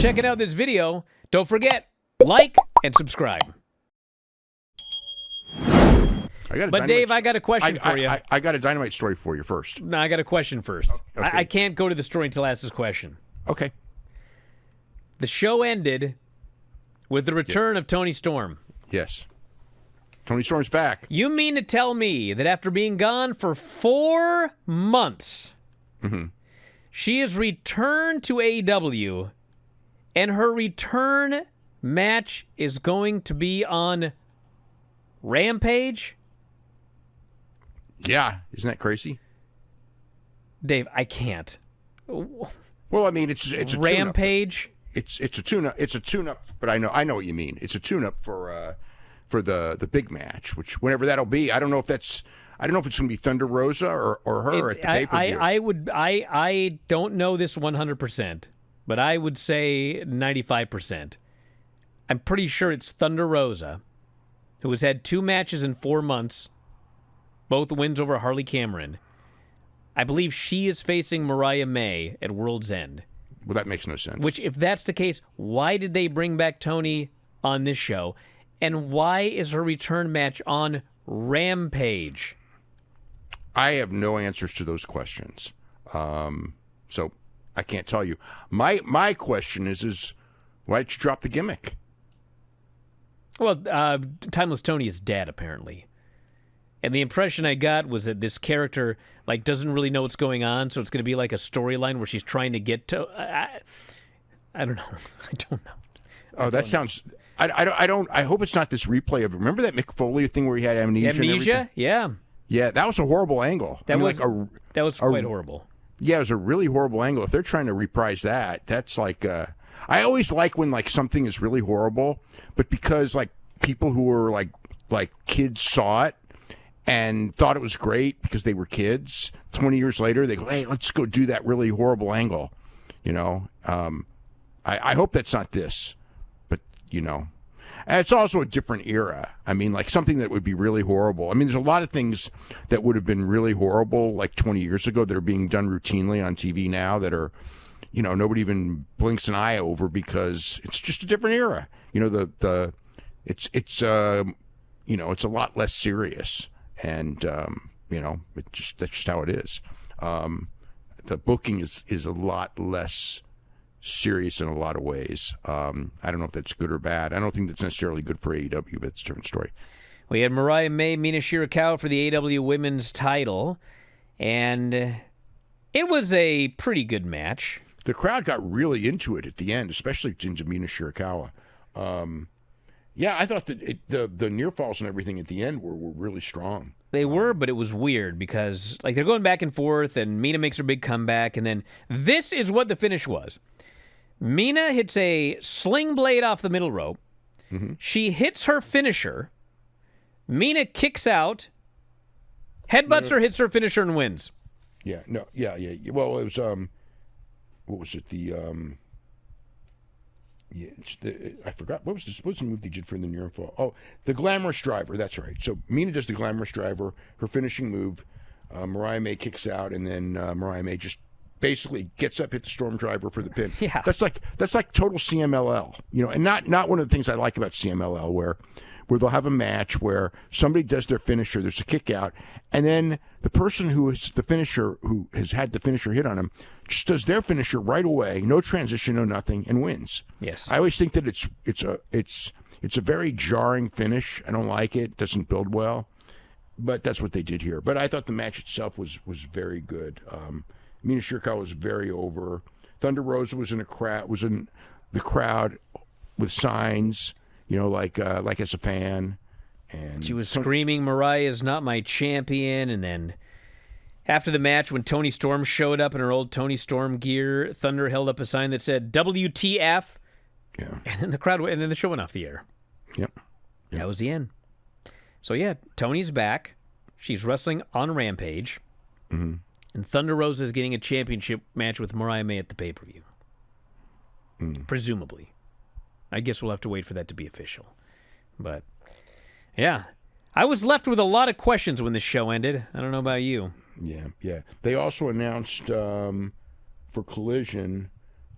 checking out this video. Don't forget, like and subscribe. Dave, I got a question for you. I got a Dynamite story for you first. No, I got a question first. Okay. I can't go to the story until I ask this question. Okay. The show ended with the return of Toni Storm. Yes. Toni Storm's back. You mean to tell me that after being gone for 4 months, she is returned to AEW, and her return match is going to be on Rampage? Yeah, isn't that crazy? Dave, I can't. Well, I mean, it's a Rampage. It's a tune-up. It's a tune-up, but I know what you mean. It's a tune-up for the big match, which whenever that'll be. I don't know if it's going to be Thunder Rosa or her at the pay-per-view. I don't know this 100%, but I would say 95%. I'm pretty sure it's Thunder Rosa, who has had 2 matches in 4 months, both wins over Harley Cameron. I believe she is facing Mariah May at World's End. Well, that makes no sense. Which, if that's the case, why did they bring back Toni on this show? And why is her return match on Rampage? I have no answers to those questions. So I can't tell you. My question is why did you drop the gimmick? Well, Timeless Toni is dead, apparently. And the impression I got was that this character doesn't really know what's going on, so it's going to be like a storyline where she's trying to get to. I don't know. I don't know. Oh, that sounds. I don't. I hope it's not this replay of. Remember that Mick Foley thing where he had amnesia? Amnesia, yeah. Yeah, that was a horrible angle. That was quite horrible. Yeah, it was a really horrible angle. If they're trying to reprise that, that's like. I always like when something is really horrible, but because people who were like kids saw it and thought it was great because they were kids. 20 years later, they go, "Hey, let's go do that really horrible angle." You know, I hope that's not this, but it's also a different era. I mean, something that would be really horrible. I mean, there's a lot of things that would have been really horrible 20 years ago that are being done routinely on TV now that are, nobody even blinks an eye over because it's just a different era. It's it's a lot less serious. And, that's just how it is. The booking is a lot less serious in a lot of ways. I don't know if that's good or bad. I don't think that's necessarily good for AEW, but it's a different story. We had Mariah May, Mina Shirakawa for the AEW Women's title, and it was a pretty good match. The crowd got really into it at the end, especially into Mina Shirakawa. Yeah, I thought that the near falls and everything at the end were really strong. They were, but it was weird because they're going back and forth, and Mina makes her big comeback, and then this is what the finish was. Mina hits a sling blade off the middle rope. Mm-hmm. She hits her finisher. Mina kicks out, headbutts her, hits her finisher, and wins. Yeah, no, yeah. Well, it was what was it? I forgot. What was the move they did for the near fall? Oh, the glamorous driver. That's right. So Mina does the glamorous driver, her finishing move. Mariah May kicks out, and then Mariah May just basically gets up, hit the Storm driver for the pin. Yeah. That's like total CMLL. And not one of the things I like about CMLL where they'll have a match where somebody does their finisher, there's a kick out, and then the person who is the finisher, who has had the finisher hit on him, just does their finisher right away, no transition, no nothing, and wins. Yes. I always think that it's a very jarring finish. I don't like it. It doesn't build well. But that's what they did here. But I thought the match itself was very good. Mina Shirakawa was very over. Thunder Rosa was in the crowd with signs, like as a fan. And she was screaming, "Mariah is not my champion." And then after the match, when Toni Storm showed up in her old Toni Storm gear, Thunder held up a sign that said WTF. Yeah. And then the show went off the air. Yep. That was the end. So yeah, Toni's back. She's wrestling on Rampage. Mm-hmm. And Thunder Rosa is getting a championship match with Mariah May at the pay-per-view. Presumably. I guess we'll have to wait for that to be official. But, yeah. I was left with a lot of questions when this show ended. I don't know about you. Yeah. They also announced for Collision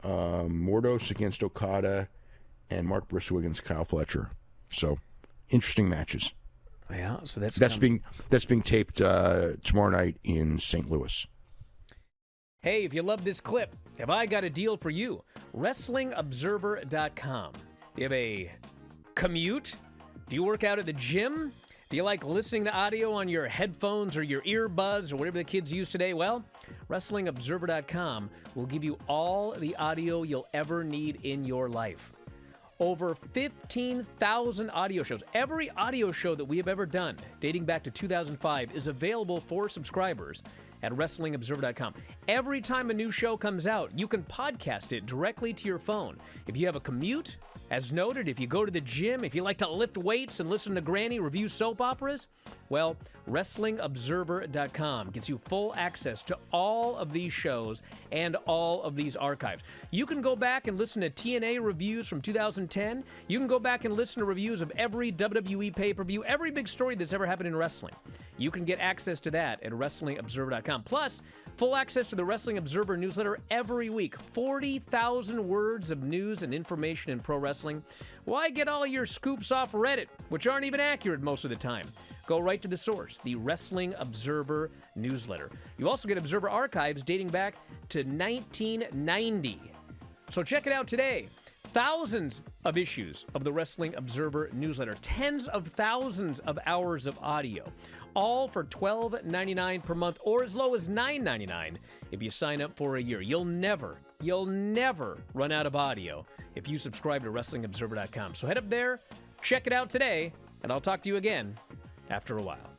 Mordos against Okada, and Mark Briscoe against Kyle Fletcher. So, interesting matches. Yeah, so that's being taped tomorrow night in St. Louis. Hey, if you love this clip, have I got a deal for you? WrestlingObserver.com. Do you have a commute? Do you work out at the gym? Do you like listening to audio on your headphones or your earbuds or whatever the kids use today? Well, WrestlingObserver.com will give you all the audio you'll ever need in your life. Over 15,000 audio shows. Every audio show that we have ever done, dating back to 2005, is available for subscribers at WrestlingObserver.com. Every time a new show comes out, you can podcast it directly to your phone. If you have a commute, as noted, if you go to the gym, if you like to lift weights and listen to Granny review soap operas, well, WrestlingObserver.com gets you full access to all of these shows and all of these archives. You can go back and listen to TNA reviews from 2010. You can go back and listen to reviews of every WWE pay-per-view, every big story that's ever happened in wrestling. You can get access to that at WrestlingObserver.com. Plus, full access to the Wrestling Observer newsletter every week. 40,000 words of news and information in pro wrestling. Why get all your scoops off Reddit, which aren't even accurate most of the time? Go right to the source, the Wrestling Observer newsletter. You also get Observer archives dating back to 1990. So check it out today. Thousands of issues of the Wrestling Observer newsletter. Tens of thousands of hours of audio. All for $12.99 per month or as low as $9.99 if you sign up for a year. You'll never run out of audio if you subscribe to WrestlingObserver.com. So head up there, check it out today, and I'll talk to you again after a while.